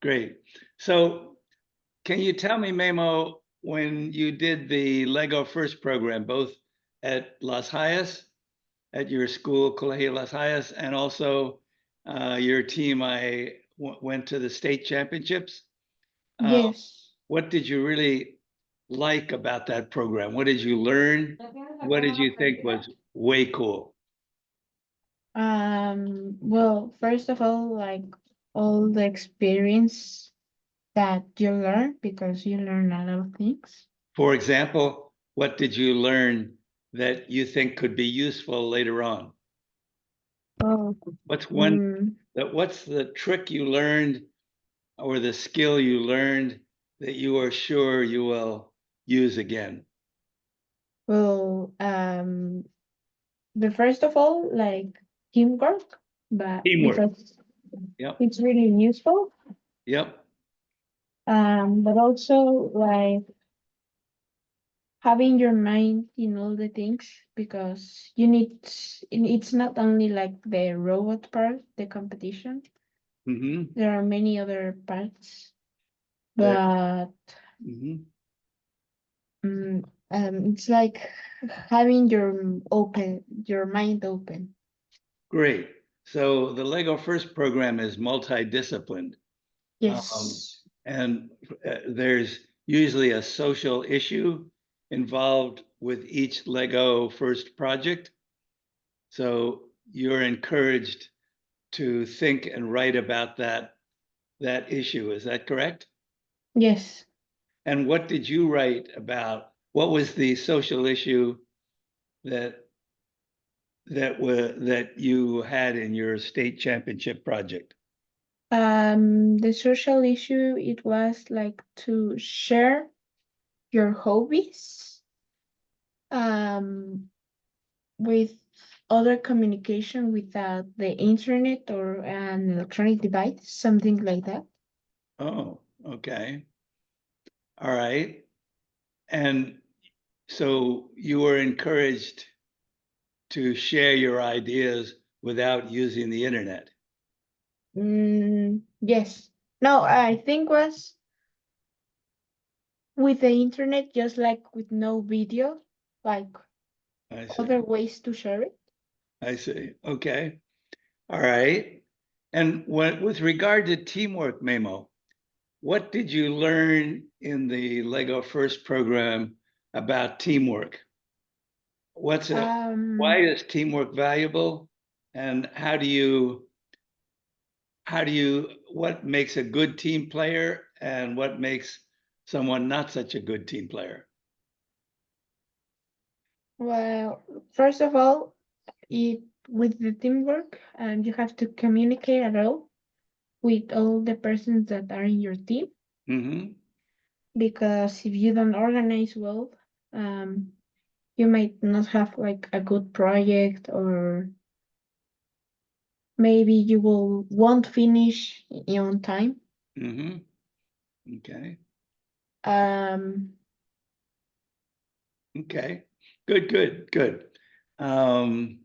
Great. So can you tell me, Memo, when you did the Lego First program, both at Las Hayas, at your school, Colegio Las Hayas, and also your team, went to the state championships. Yes. What did you really like about that program? What did you learn? What did you think was way cool? Well, first of all, like all the experience that you learn because you learn a lot of things. For example, what did you learn that you think could be useful later on? Oh, What's one mm, what's the trick you learned or the skill you learned that you are sure you will use again? well, the first of all, like teamwork, but Teamwork. because Yep. it's really useful. Yep. But also like having your mind in all the things because you need it's not only like the robot part, the competition. Mm-hmm. There are many other parts, There. but Mm-hmm. mm, it's like having your mind open. Great. So the Lego First program is multidisciplined. Yes. And there's usually a social issue involved with each Lego First project. So you're encouraged to think and write about that issue. Is that correct? Yes. And what did you write about? What was the social issue that that you had in your state championship project? The social issue it was like to share your hobbies um with other communication without the internet or an electronic device, something like that. Oh, okay. All right. And so you were encouraged to share your ideas without using the internet. Yes. No, I think was with the internet, just like with no video, like I see. other ways to share it. I see. Okay. All right. And with regard to teamwork, Memo, what did you learn in the Lego First program about teamwork? Why Um, is teamwork valuable? And what makes a good team player and what makes someone not such a good team player? well, first of all, it with the teamwork, you have to communicate at all with all the persons that are in your team Mm-hmm. because if you don't organize well, um, you might not have like a good project or maybe you will won't finish on time. Mm-hmm. Okay. Um, Okay. Good, good, good. Um,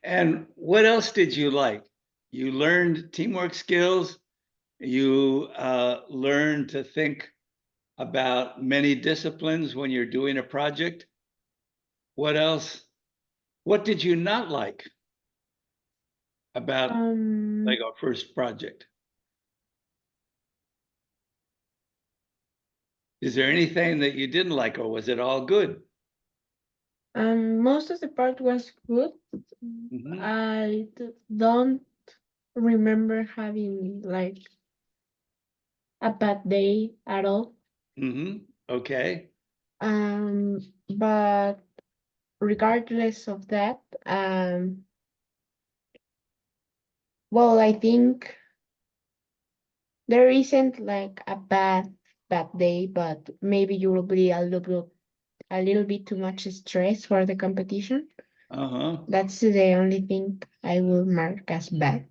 and what else did you like? You learned teamwork skills. You learned to think about many disciplines when you're doing a project. What else? What did you not like about um, Lego First Project? Is there anything that you didn't like, or was it all good? Most of the part was good. Mm-hmm. Don't remember having like a bad day at all. Mm-hmm. Okay. But regardless of that, well, I think there isn't like a bad day, but maybe you will be a little bit too much stress for the competition. Uh-huh. That's the only thing I will mark as bad.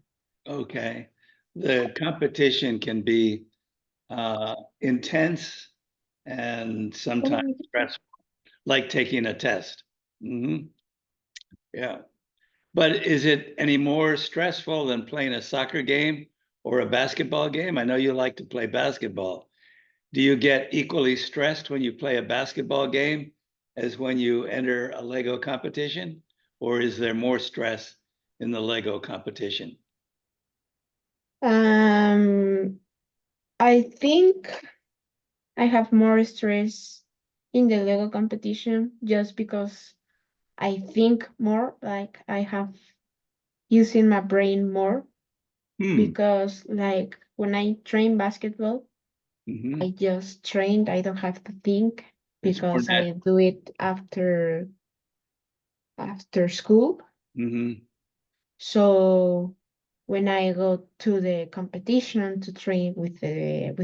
Okay. The competition can be intense and sometimes stressful, like taking a test. Hmm. Yeah. But is it any more stressful than playing a soccer game or a basketball game? I know you like to play basketball. Do you get equally stressed when you play a basketball game as when you enter a Lego competition? Or is there more stress in the Lego competition? I think I have more stress in the Lego competition just because I think more, like I have using my brain more Hmm. because like when I train basketball, Hmm. I just trained, I don't have to think It's more because net. I do it after school. Hmm. So when I go to the competition to train with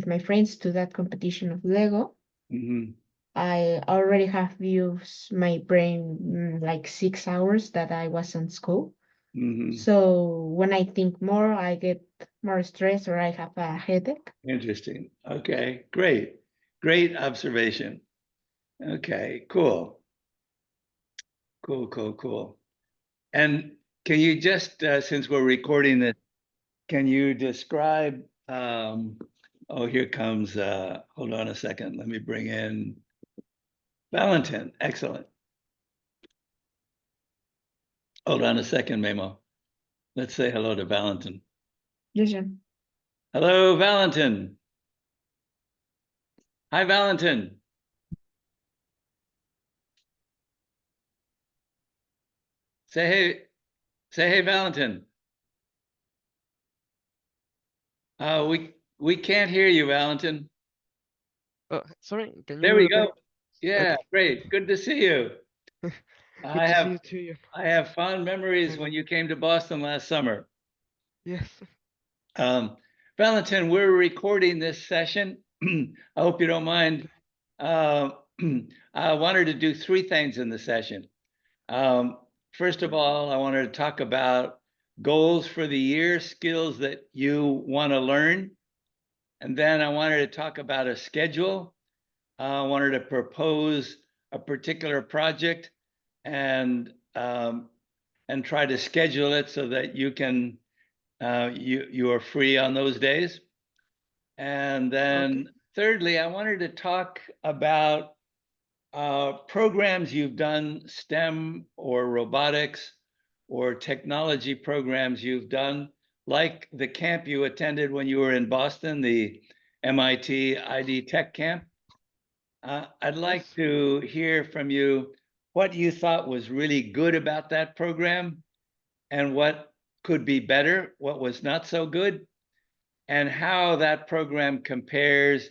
my friends to that competition of Lego, Hmm. I already have used my brain like 6 hours that I was in school. Hmm. So when I think more, I get more stressed or I have a headache. Interesting. Okay, great. Great observation. Okay, cool. Cool, cool, cool. And can you just, since we're recording this, can you describe, oh, here comes, hold on a second. Let me bring in Valentin. Excellent. Hold on a second, Memo. Let's say hello to Valentin. Yes, sir. Hello, Valentin. Hi, Valentin. Say hey, say hey, Valentin. We can't hear you, Valentin. Oh, sorry, can There you we repeat? go. Yeah, Okay. great. Good to see you. Good I to see have you too. I have fond memories when Memo. you came to Boston last summer. Yes. Um, Valentin, we're recording this session. I hope you don't mind. Okay. Uh, I wanted to do three things in the session. Um, First of Okay. all, I wanted to talk about goals for the year, skills that you want to learn. And then I wanted to talk about a schedule. I wanted to propose a particular project and try to schedule it so that you can you are free on those days. And Okay. then thirdly, I wanted to talk about programs you've done, STEM or robotics or technology programs you've done, like the camp you attended when you were in Boston, the MIT IDTech camp. I'd like Yes. to hear from you what you thought was really good about that program and what could be better, what was not so good, and how that program compares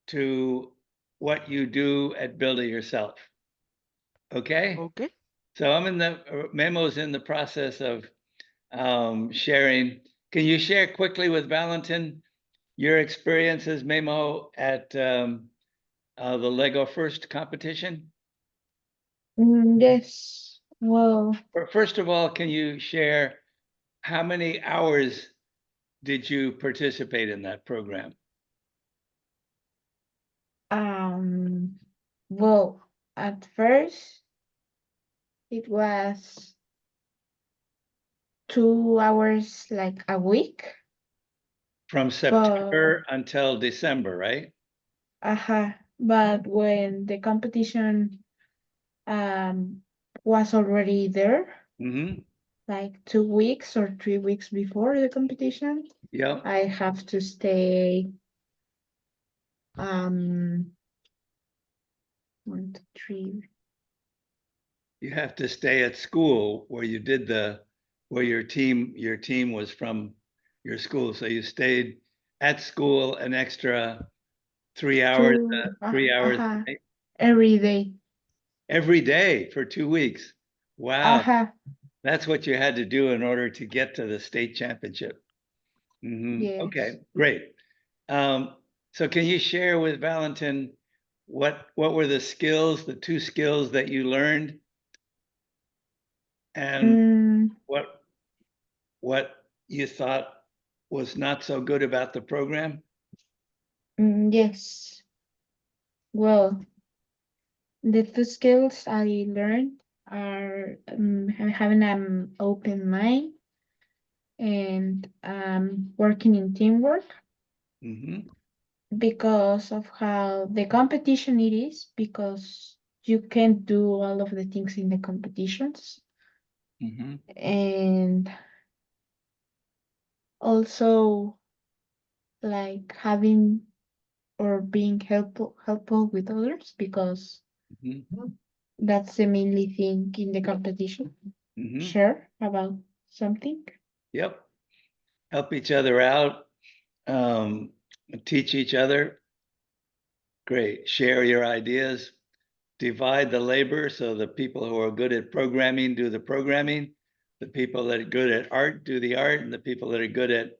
to what you do at Build It Yourself. Okay? Okay. So I'm in the Memo's in the process of sharing. Can you share quickly with Valentin your experiences, Memo, at the Lego First competition? Yes. Well, First of all, can you share how many hours did you participate in that program? um, well, at first it was 2 hours like a week, From but September until December, right? but when the competition um was already there, Mm-hmm. like 2 weeks or 3 weeks before the competition, Yep. I have to stay um 1, 2, 3. You have to stay at school where you did where your team was from your school. So you stayed at school an extra 3 hours, To 3 hours a day, every day. every day for 2 weeks. Wow. Aha, That's what you had to do in order to get to the state championship. yes. Okay, great. Um, so can you share with Valentin what were the skills, the two skills that you learned, and Mm, what what you thought was not so good about the program? yes. Well, the two skills I learned are having an open mind and working in teamwork Mm-hmm. because of how the competition it is, because you can't do all of the things in the competitions. Mm-hmm. And also like having or being helpful with others because Mm-hmm. that's the mainly thing in the competition. Mm-hmm. Share about something. Yep. Help each other out. Um, Teach each other. Great. Share your ideas. Divide the labor so the people who are good at programming do the programming. The people that are good at art do the art, and the people that are good at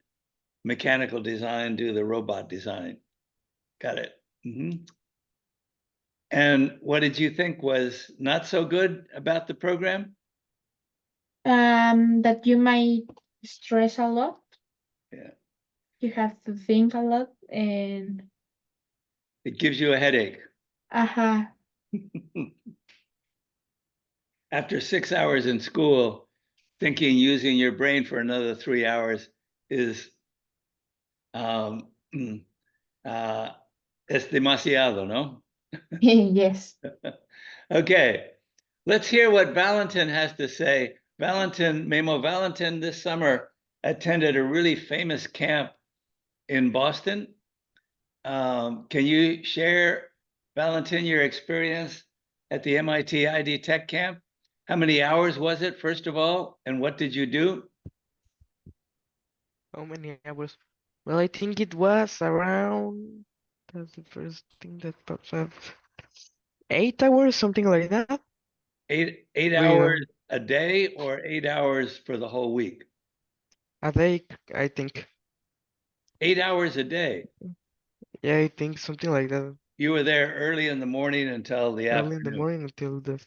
mechanical design do the robot design. Got it. Mhm. And what did you think was not so good about the program? That you might stress a lot. Yeah. You have to think a lot and It gives you a headache. aha. After 6 hours in school, thinking using your brain for another 3 hours is um, uh, es demasiado, no? Yes. Okay, let's hear what Valentin has to say. Valentin, Memo Valentin, this summer attended a really famous camp in Boston. Can you share, Valentin, your experience at the MIT IDTech camp? How many hours was it, first of all, and what did you do? How many hours? Well, I think it was around, that's the first thing that pops up. 8 hours, something like that. Eight We hours a day or 8 hours for the whole week? a day, I think. 8 hours a day. Yeah, I think something like that. You were there early in the morning until the Early in the afternoon. morning until the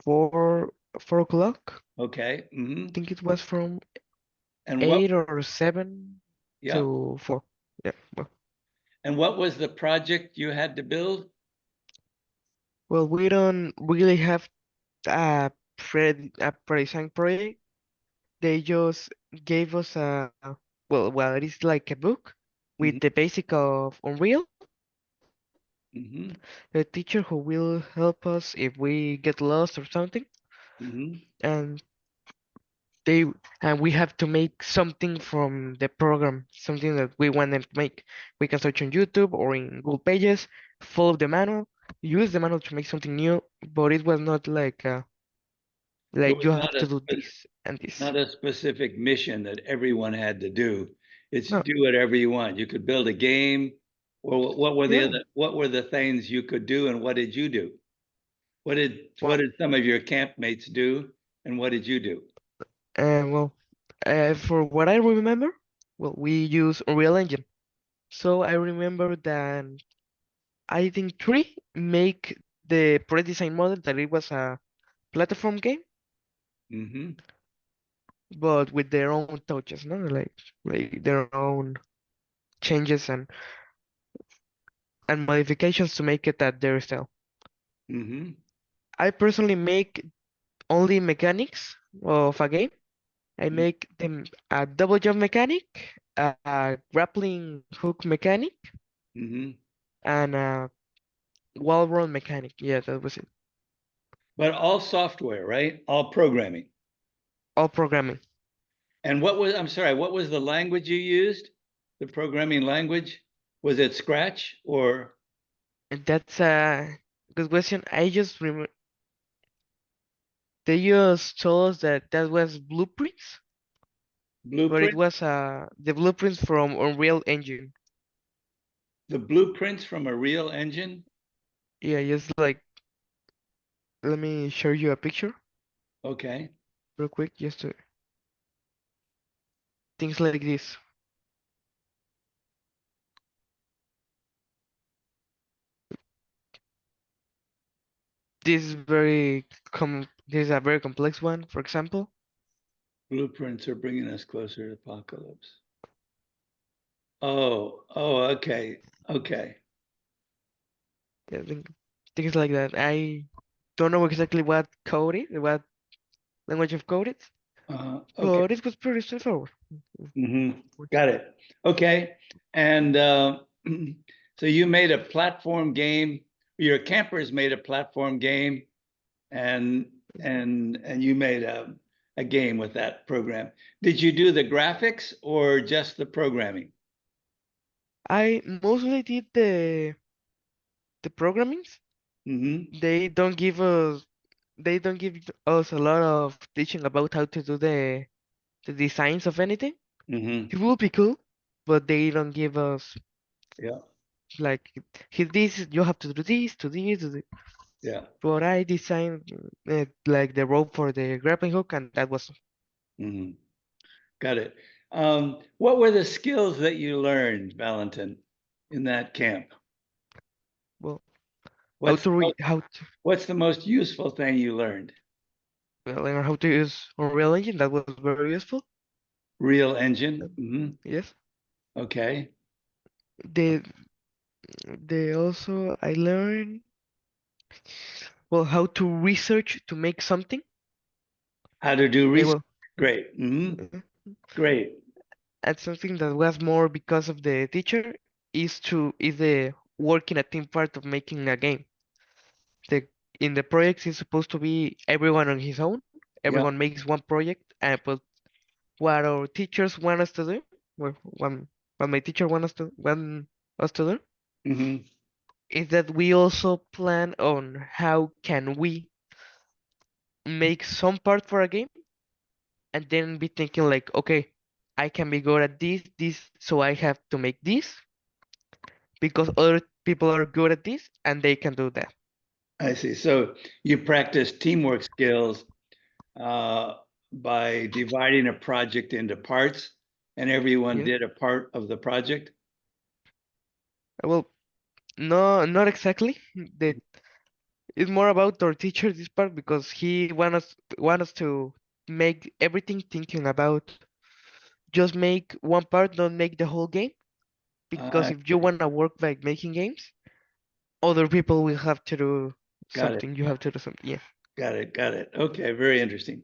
4 o'clock. Okay. I think it was from And what 8 or 7 yeah. to 4. Yeah, And what was the project you had to build? well, we don't really have a pre-design project. They just gave us well, it is like a book with Mm-hmm. the basic of Unreal. Mm-hmm. The teacher who will help us if we get lost or something, Mm-hmm. and they and we have to make something from the program, something that we want them to make. We can search on YouTube or in Google Pages, follow the manual, use the manual to make something new, but it was not It like was you have to do this and this. not a specific mission that everyone had to do. It's No, do whatever you want. You could build a game. Well, yeah. what were the things you could do and what did you do? What Well, did some of your campmates do and what did you do? well, for what I remember, well, we use Unreal Engine. So I remember that I think three make the pre-designed model that it was a platform game, Mm-hmm. but with their own touches, no? Like their own changes and modifications to make it at their style. Mm-hmm. I personally make only mechanics of a game. I make them a double jump mechanic, a grappling hook mechanic, Mm-hmm. and a wall run mechanic. Yeah, that was it. But all software, right? All programming. All programming. And I'm sorry, what was the language you used? The programming language? Was it Scratch or And that's a good question. I just remember they just told us that that was blueprints, but it Blueprint? was the blueprints from Unreal Engine. The blueprints from a real engine? Yeah, just like let me show you a picture Okay. real quick, just to things like this. This is this is a very complex one, for example. Blueprints are bringing us closer to apocalypse. Oh, okay. Okay. Yeah, things like that. I don't know exactly what code it, what language of code it, Okay. but it was pretty straightforward. Got it. Okay. And so you made a platform game. Your campers made a platform game, and you made a game with that program. Did you do the graphics or just the programming? I mostly did the programmings. Hmm. They don't give us they don't give us a lot of teaching about how to do the designs of anything. Hmm. It will be cool, but they don't give us Yeah. like here this you have to do this to this to this. Yeah. But I designed like the rope for the grappling hook, and that was Hmm. Got it. What were the skills that you learned, Valentin, in that camp? well how What's to the re most, how to what's the most useful thing you learned? learn how to use Unreal Engine. That was very useful. Real engine. Yes. Okay. The they also I learned how to research to make something. How to do Okay, research. Great. uh, Great. and something that was more because of the teacher is the working a team part of making a game. The in the projects is supposed to be everyone on his own. Yeah. Everyone makes one project, and but what our teachers want us to do, well, what my teacher want us to do, Hmm. is that we also plan on how can we make some part for a game, and then be thinking like, okay, I can be good at this, so I have to make this because other people are good at this and they can do that. I see. So you practice teamwork skills uh, by dividing a project into parts, and everyone Yes. did a part of the project. Well, no, not exactly. The It's more about our teacher this part because he want us to make everything thinking about just make one part, don't make the whole game. Because I if you wanna work like making games, other people will have to do got it. something. You have to do something. Yeah. Got it. Got it. Okay. Very interesting.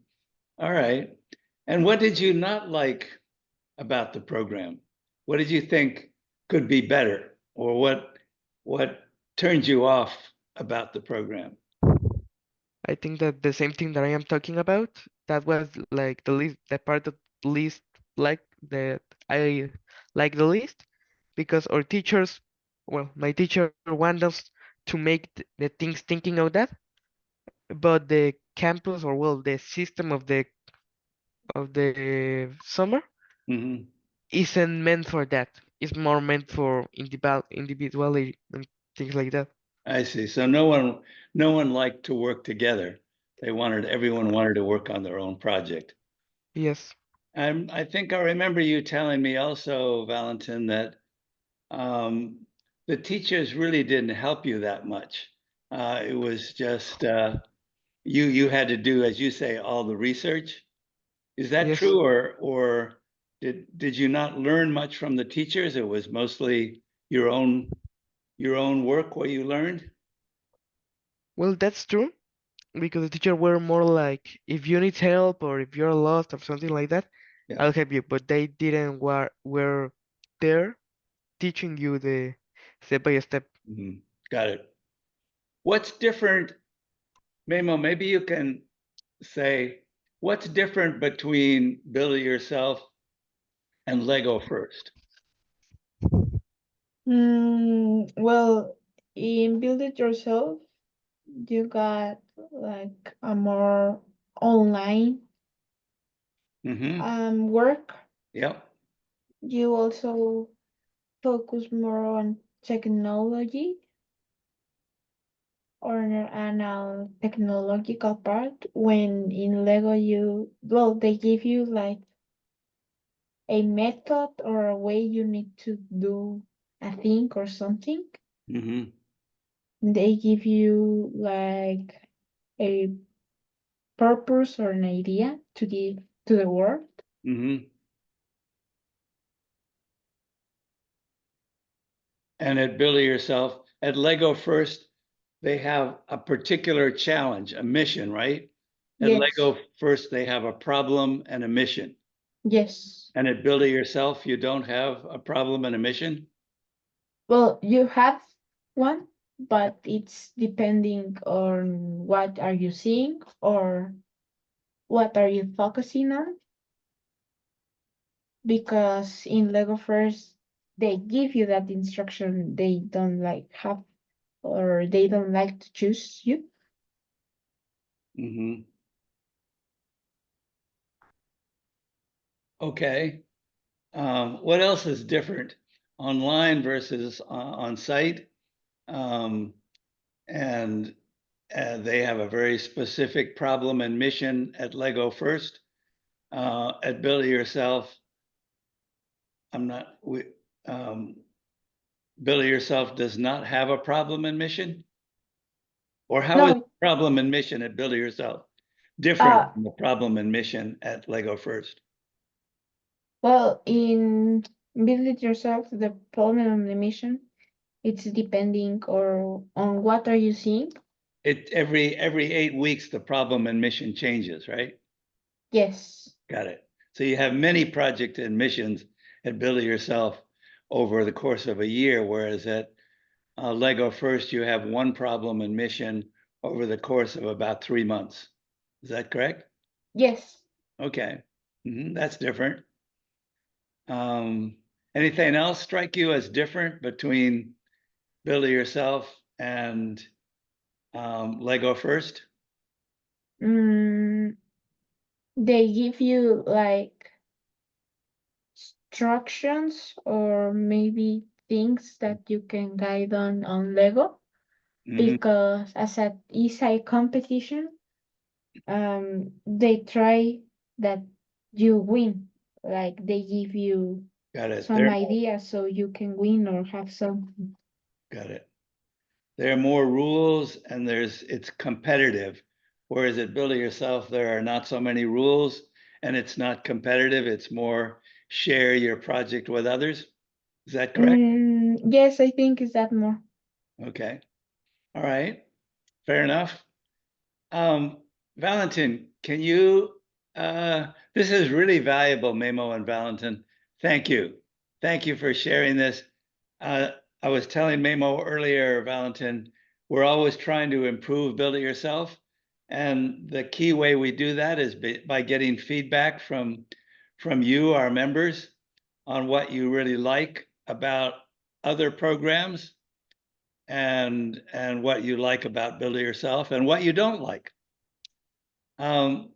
All right. And what did you not like about the program? What did you think could be better, or what turned you off about the program? I think that the same thing that I am talking about, that was like the part that least like that I like the least, because our teachers, my teacher want us to make the things thinking of that, but the campus the system of the summer Hmm. isn't meant for that. It's more meant for individuality and things like that. I see. So no one liked to work together. Everyone wanted to work on their own project. Yes, I think I remember you telling me also, Valentin, that um, the teachers really didn't help you that much. It was just you had to do, as you say, all the research. Is that yes. true, or did you not learn much from the teachers? It was mostly your own work what you learned? Well, that's true because the teacher were more like, if you need help or if you're lost or something like that, Yeah. I'll help you. But they didn't were there teaching you the step by step. Mhm. Got it. What's different, Memo? Maybe you can say what's different between Build It Yourself and Lego First. Well, in Build It Yourself, you got like a more online Hmm. work. Yep. You also focus more on technology or an technological part. When in Lego, they give you like a method or a way you need to do a thing or something. Hmm. They give you like a purpose or an idea to give to the world. Hmm. And at Build It Yourself, at Lego First, they have a particular challenge, a mission, right? At Yes. Lego First, they have a problem and a mission. Yes. And at Build It Yourself, you don't have a problem and a mission? Well, you have one, but it's depending on what are you seeing or what are you focusing on. Because in Lego First, they give you that instruction they don't like have or they don't like to choose you. Mm-hmm. Okay. What else is different online versus on site? Um, and they have a very specific problem and mission at Lego First. At Build It Yourself, I'm not, Build It Yourself does not have a problem and mission? Or how is No, problem and mission at Build It Yourself different uh, from the problem and mission at Lego First? well, in Build It Yourself, the problem and the mission, it's depending or on what are you seeing. It every 8 weeks, the problem and mission changes, right? Yes. Got it. So you have many project and missions at Build It Yourself over the course of a year, whereas at Lego First, you have one problem and mission over the course of about 3 months. Is that correct? Yes. Okay. That's different. Um, Anything else strike you as different between Build It Yourself and Lego First? Mm, they give you like instructions or maybe things that you can guide on Lego Mhm. because as a ESI competition, they try that you win. Like they give you Got it. some ideas so you can win or have something. Got it. There are more rules and it's competitive. Whereas at Build It Yourself, there are not so many rules and it's not competitive. It's more share your project with others. Is that correct? Yes, I think is that more. Okay. All right. Fair enough. Valentin, can you, this is really valuable, Memo and Valentin. Thank you. Thank you for sharing this. Uh, I was telling Memo earlier, Valentin, we're always trying to improve Build It Yourself. And the key way we do that is by getting feedback from you, our members, on what you really like about other programs and what you like about Build It Yourself and what you don't like. How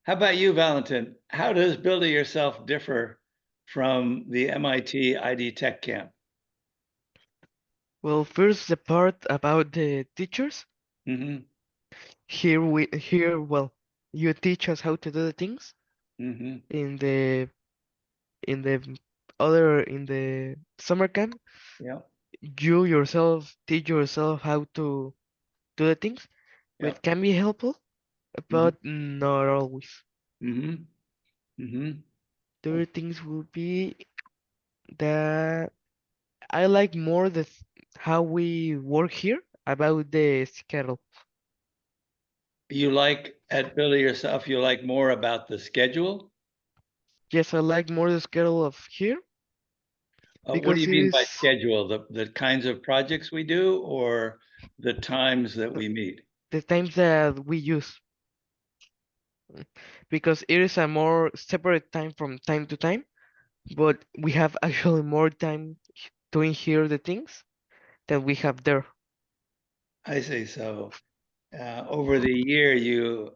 about you, Valentin? How does Build It Yourself differ from the MIT IDTech camp? Well, first the part about the teachers. Mm-hmm. Well, you teach us how to do the things. Mm-hmm. In the summer camp, Yeah. you yourself teach yourself how to do the things, Yeah. which can be helpful, Mm-hmm. but not always. Mm-hmm. Mm-hmm. The other things will be that I like more how we work here about the schedule. You like at Build It Yourself, you like more about the schedule? Yes, I like more the schedule of here What do because you it mean by is schedule? The kinds of projects we do or the times that we meet? the times that we use. Because it is a more separate time from time to time, but we have actually more time doing here the things than we have there. I say so. Over the year,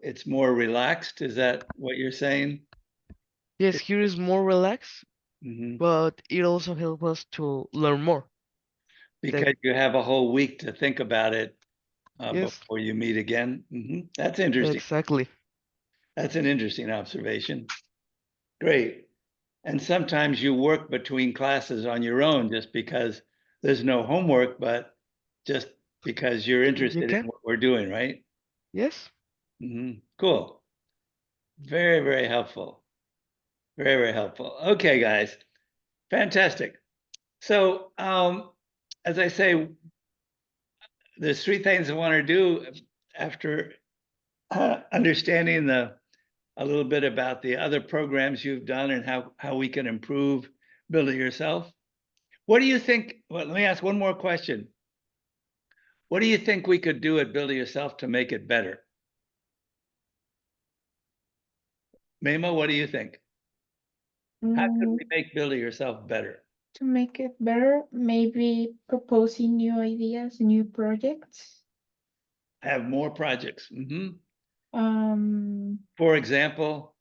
it's more relaxed. Is that what you're saying? Yes, here is more relaxed, Mm-hmm. but it also helps us to learn more. That Because you have a whole week to think about it yes, before you meet again. That's interesting. exactly. That's an interesting observation. Great. And sometimes you work between classes on your own just because there's no homework, but just because you're You interested in can. what we're doing, right? Yes. Cool. Very, very helpful. Very, very helpful. Okay, guys. Fantastic. So, as I say, there's three things I want to do after understanding the a little bit about the other programs you've done and how we can improve Build It Yourself. What do you think? Well, let me ask one more question. What do you think we could do at Build It Yourself to make it better? Memo, what do you think? How could we make Build It Yourself better? To make it better, maybe proposing new ideas, new projects. Have more projects. Um, For example,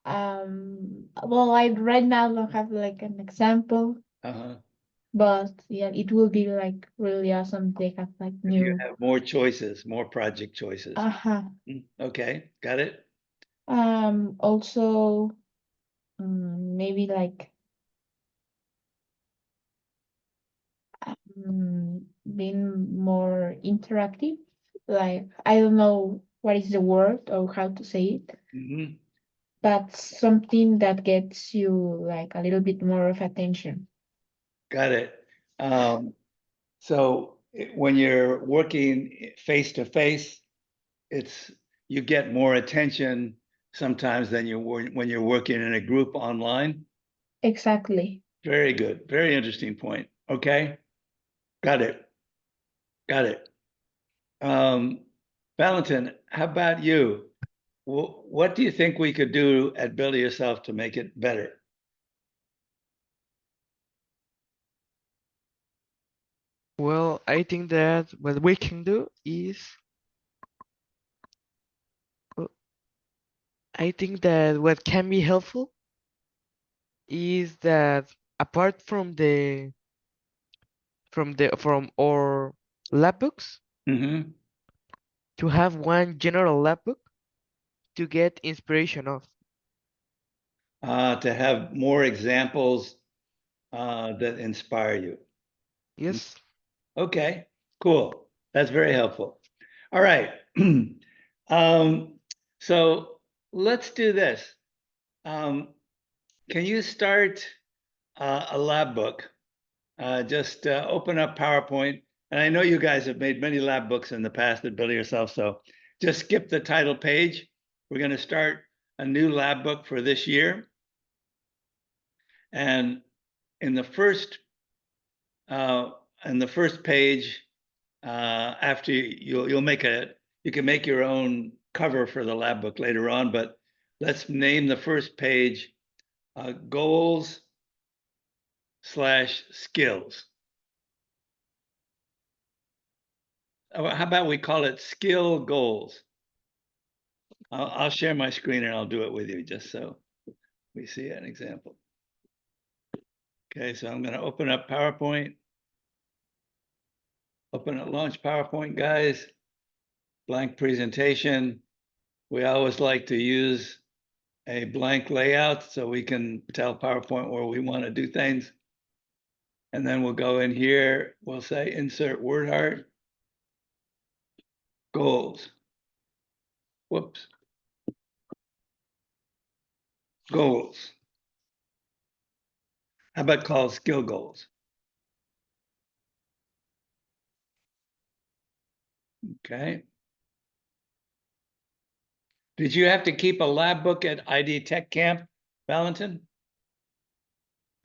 well, I right now don't have like an example, but yeah, it will be like really awesome. They have like if you new. have more choices, more project choices. Okay, got it. Also, maybe like being more interactive. Like I don't know what is the word or how to say it, but something that gets you like a little bit more of attention. Got it. So when you're working face to face, you get more attention sometimes than when you're working in a group online. Exactly. Very good. Very interesting point. Okay. Got it. Got it. Valentin, how about you? What do you think we could do at Build It Yourself to make it better? Well, I think that what we can do is, well, I think that what can be helpful is that apart from our lab books, to have one general lab book to get inspiration of. To have more examples that inspire you. Yes. Okay, cool. That's very helpful. All right. So let's do this. Can you start a lab book? Just open up PowerPoint. And I know you guys have made many lab books in the past that Build It Yourself. So just skip the title page. We're going to start a new lab book for this year. And in the first page, after you can make your own cover for the lab book later on, but let's name the first page goals/skills. How about we call it skill goals? I'll share my screen and I'll do it with you just so we see an example. Okay, so I'm going to open up PowerPoint. Launch PowerPoint, guys. Blank presentation. We always like to use a blank layout so we can tell PowerPoint where we want to do things. And then we'll go in here, we'll say insert word art, goals. Whoops. Goals. How about called skill goals? Okay. Did you have to keep a lab book at IDTech camp, Valentin?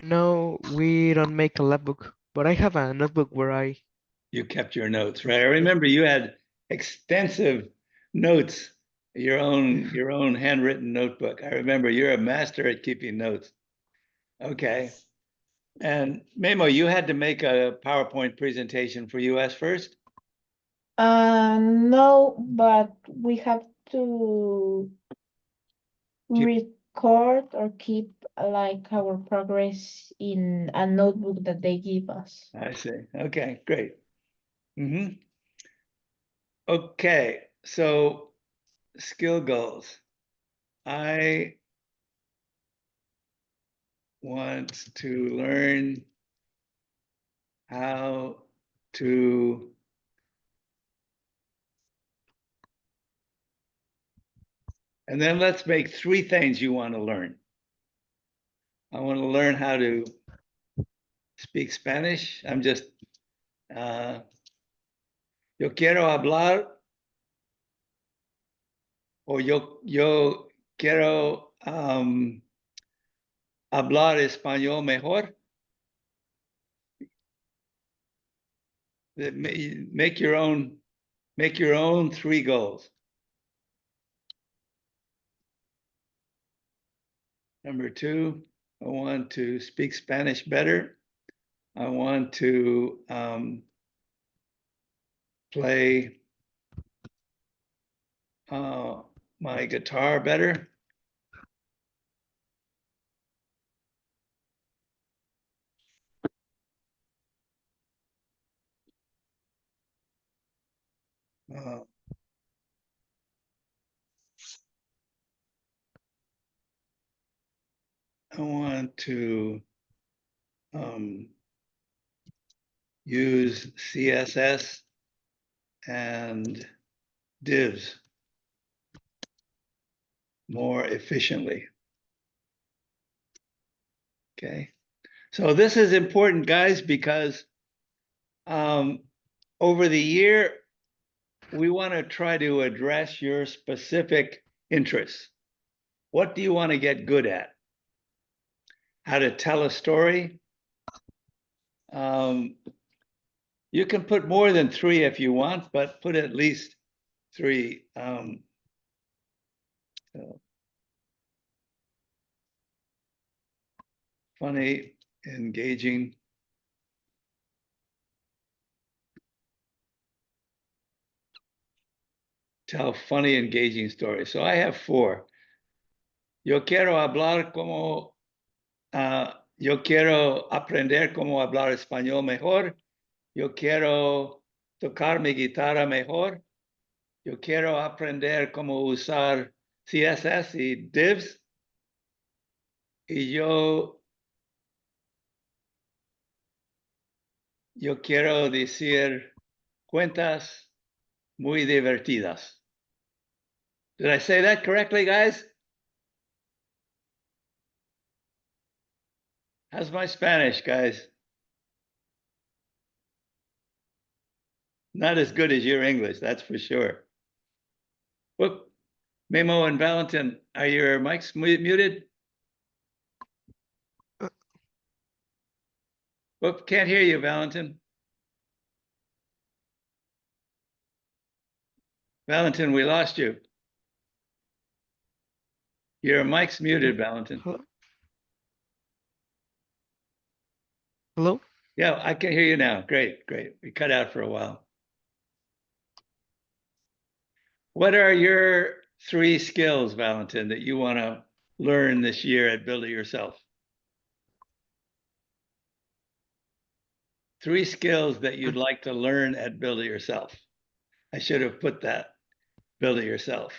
No, we don't make a lab book, but I have a notebook where You kept your notes, right? I remember you had extensive notes, your own handwritten notebook. I remember you're a master at keeping notes. Okay. And Memo, you had to make a PowerPoint presentation for US first? No, but we have to record or keep like our progress in a notebook that they give us. I see. Okay, great. Okay, so skill goals. I want to learn how to and then let's make 3 things you want to learn. I want to learn how to speak Spanish. I'm just yo quiero hablar O yo quiero hablar español mejor. Make your own 3 goals. Number 2, I want to speak Spanish better. I want to play my guitar better. I want to use CSS and divs more efficiently. Okay, so this is important, guys, because over the year, we want to try to address your specific interests. What do you want to get good at? How to tell a story? You can put more than 3 if you want, but put at least 3. Funny, engaging. Tell funny, engaging stories. So I have 4. Yo quiero hablar como, yo quiero aprender cómo hablar español mejor. Yo quiero tocar mi guitarra mejor. Yo quiero aprender cómo usar CSS y divs. Y yo quiero decir cuentas muy divertidas. Did I say that correctly, guys? How's my Spanish, guys? Not as good as your English, that's for sure. Whoop. Memo and Valentin, are your mics muted? Whoop, can't hear you, Valentin. Valentin, we lost you. Your mic's muted, Valentin. Hello? Hello? Yeah, I can hear you now. Great, great. We cut out for a while. What are your 3 skills, Valentin, that you want to learn this year at Build It Yourself? 3 skills that you'd like to learn at Build It Yourself. I should have put that, Build It Yourself.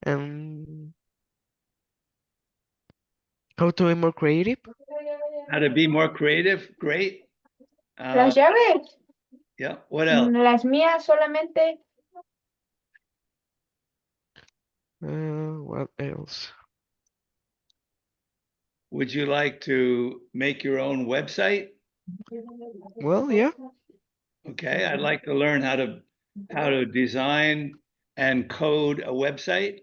How to be more creative? How to be more creative, great. Las llaves, Yeah, what else? las mías solamente. What else? Would you like to make your own website? Well, yeah. Okay, I'd like to learn how to design and code a website.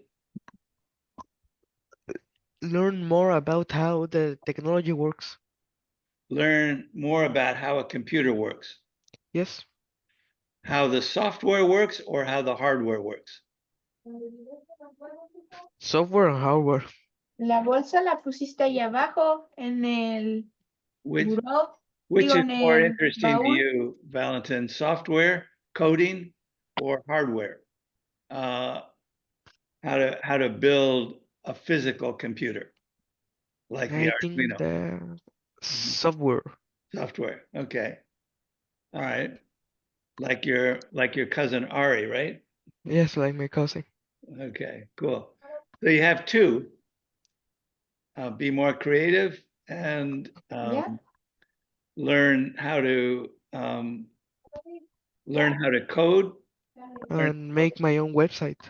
Learn more about how the technology works. Learn more about how a computer works. Yes. How the software works or how the hardware works. Software and hardware. La bolsa la pusiste ahí abajo en el Which buró, which digo, is en more el interesting to baúl. you, Valentin? Software, coding, or hardware? How to build a physical computer like the I think Arduino. the software. Software. Okay. All right. Like your cousin Ari, right? Yes, like my cousin. Okay, cool. So you have 2. Be more creative and Yeah. learn how to code And make my own website.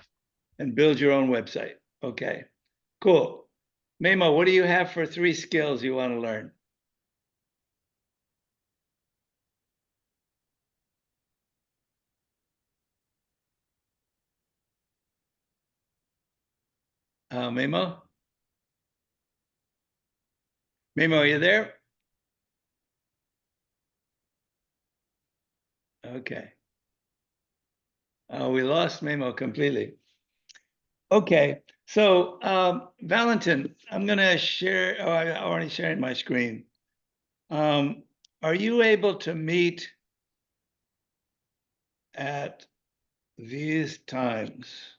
and build your own website. Okay, cool. Memo, what do you have for 3 skills you want to learn? Memo? Memo, are you there? Okay. We lost Memo completely. Okay, so Valentin, I'm gonna share, oh, I already shared my screen. Are you able to meet at these times?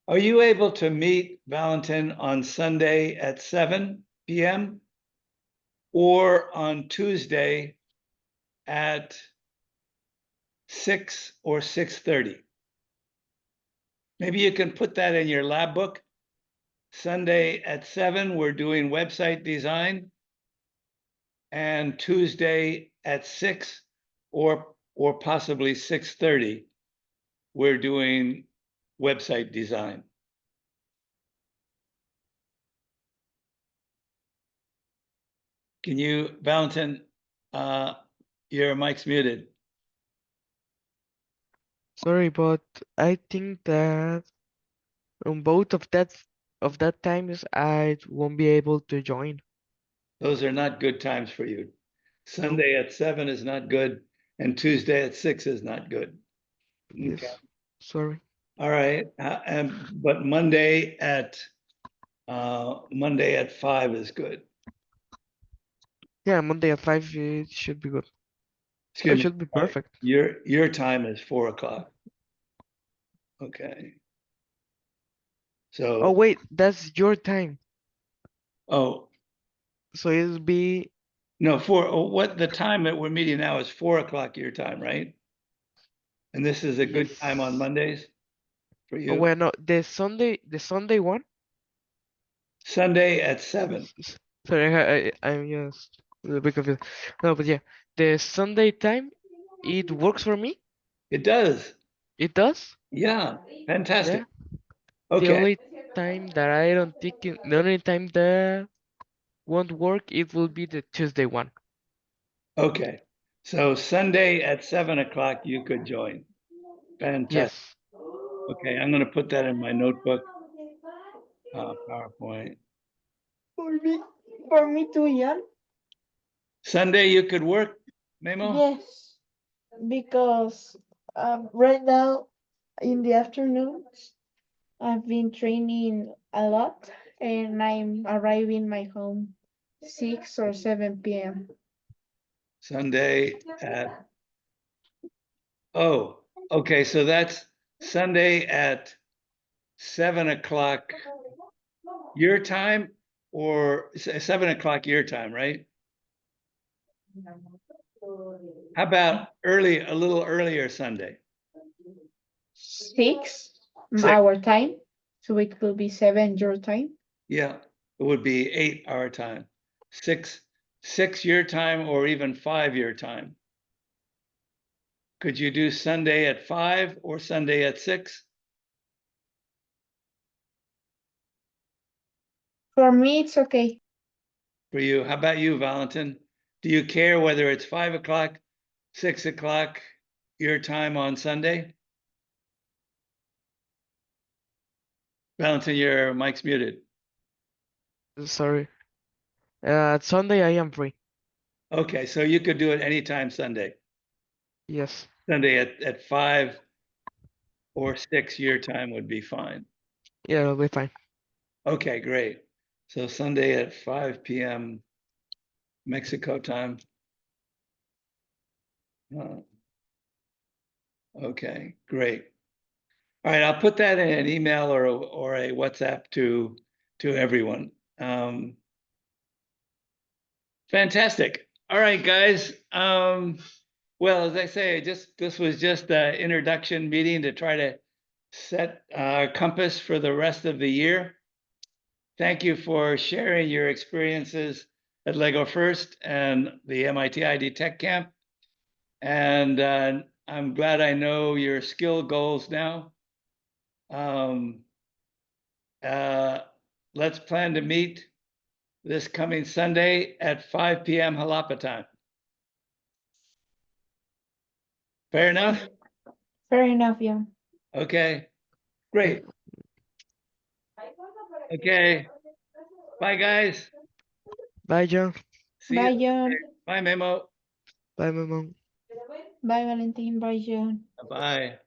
Are you able to meet Valentin on Sunday at 7 p.m. or on Tuesday at 6 or 6:30? Maybe you can put that in your lab book. Sunday at 7, we're doing website design. And Tuesday at 6 or possibly 6:30, we're doing website design. Can you, Valentin, your mic's muted. Sorry, but I think that on both of that times I won't be able to join. Those are not good times for you. No, Sunday at 7 is not good, and Tuesday at 6 is not good. Okay. yes. Sorry. All right. But Monday at 5 is good. Yeah, Monday at 5 it should be good. Excuse It me. should be perfect. Your time is 4 o'clock. Okay. Oh So, wait, that's your time. oh, So it'll be no, what the time that we're meeting now is 4 o'clock your time, right? And this is a good time on yes. Mondays for Oh you? well, no, the Sunday one. Sunday at 7. Sorry, I'm just a little bit confused. No, but yeah, the Sunday time, it works for me. It does. It does. Yeah, Yeah. fantastic. The Okay, only time that I don't think the only time that won't work, it will be the Tuesday one. okay. So Sunday at 7 o'clock, you could join. Fantastic. Yes. Okay, I'm gonna put that in my notebook, PowerPoint. For me, for me too, yeah. Sunday, you could work, Memo? Yes, because right now in the afternoons I've been training a lot, and I'm arriving my home 6 or 7 p.m. Sunday at, oh, okay, so that's Sunday at 7 o'clock your time, or 7 o'clock your time, right? How about a little earlier Sunday? 6 6, our time, so it will be 7 your time. yeah, it would be 8 our time. 6 your time, or even 5 your time. Could you do Sunday at 5 or Sunday at 6? For me, it's okay. For you? How about you, Valentin? Do you care whether it's 5 o'clock, 6 o'clock your time on Sunday? Valentin, your mic's muted. Sorry. Sunday I am free. Okay, so you could do it anytime Sunday. Yes. Sunday at 5 or 6 your time would be fine. Yeah, it'll be fine. Okay, great. So Sunday at 5 p.m. Mexico time. Okay, great. All right, I'll put that in an email or a WhatsApp to everyone. Fantastic. All right, guys. Well, as I say, this was just an introduction meeting to try to set our compass for the rest of the year. Thank you for sharing your experiences at Lego First and the MIT IDTech camp. And I'm glad I know your skill goals now. Um, uh, let's plan to meet this coming Sunday at 5 p.m. Jalapa time. Fair enough? Fair enough, yeah. Okay. Great. Okay. Bye, guys. Bye, John. See Bye, you. John. Bye, Memo. Bye, Memo. Bye, Valentin. Bye, John. Bye.